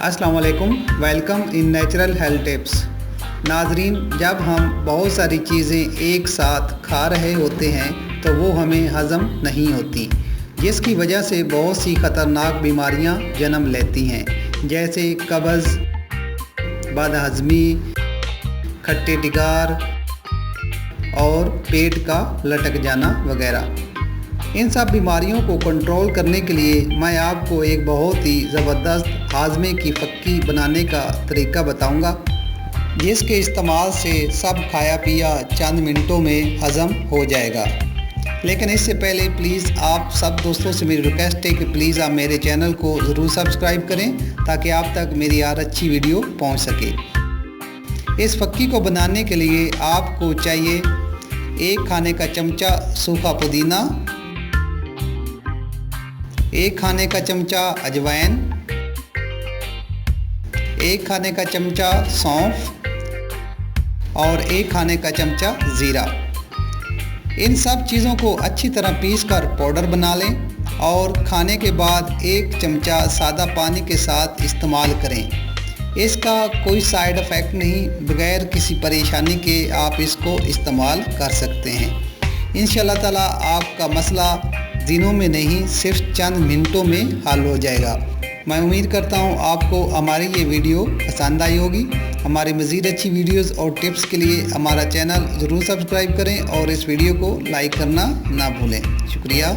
अस्सलाम वालेकुम। Welcome in natural health tips. नाजरीन, जब हम बहुत सारी चीज़ें एक साथ खा रहे होते हैं तो वो हमें हज़म नहीं होती, जिसकी वजह से बहुत सी ख़तरनाक बीमारियां जन्म लेती हैं, जैसे कब्ज़, बदहज़मी, खट्टे टिकार और पेट का लटक जाना वगैरह। इन सब बीमारियों को कंट्रोल करने के लिए मैं आपको एक बहुत ही ज़बरदस्त हाजमे की फक्की बनाने का तरीका बताऊंगा, जिसके इस्तेमाल से सब खाया पिया चंद मिनटों में हज़म हो जाएगा। लेकिन इससे पहले प्लीज़ आप सब दोस्तों से मेरी रिक्वेस्ट है कि प्लीज़ आप मेरे चैनल को ज़रूर सब्सक्राइब करें ताकि आप तक मेरी हर अच्छी वीडियो पहुंच सके। इस फक्की को बनाने के लिए आपको चाहिए 1 खाने का चमचा सूखा पुदीना, 1 खाने का चमचा अजवाइन, 1 खाने का चमचा सौंफ और 1 खाने का चमचा ज़ीरा। इन सब चीज़ों को अच्छी तरह पीसकर पाउडर बना लें और खाने के बाद 1 चमचा सादा पानी के साथ इस्तेमाल करें। इसका कोई साइड इफ़ेक्ट नहीं, बगैर किसी परेशानी के आप इसको इस्तेमाल कर सकते हैं। इंशाअल्लाह ताला आपका मसला दिनों में नहीं, सिर्फ चंद मिनटों में हल हो जाएगा। मैं उम्मीद करता हूँ आपको हमारी ये वीडियो पसंद आई होगी। हमारी मज़ीद अच्छी वीडियोस और टिप्स के लिए हमारा चैनल ज़रूर सब्सक्राइब करें और इस वीडियो को लाइक करना ना भूलें। शुक्रिया।